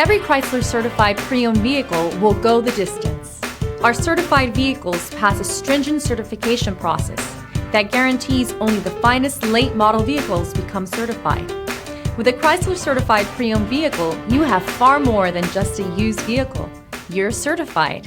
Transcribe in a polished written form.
Every Chrysler certified pre-owned vehicle will go the distance. Our certified vehicles pass a stringent certification process that guarantees only the finest late model vehicles become certified. With a Chrysler certified pre-owned vehicle, you have far more than just a used vehicle. You're certified.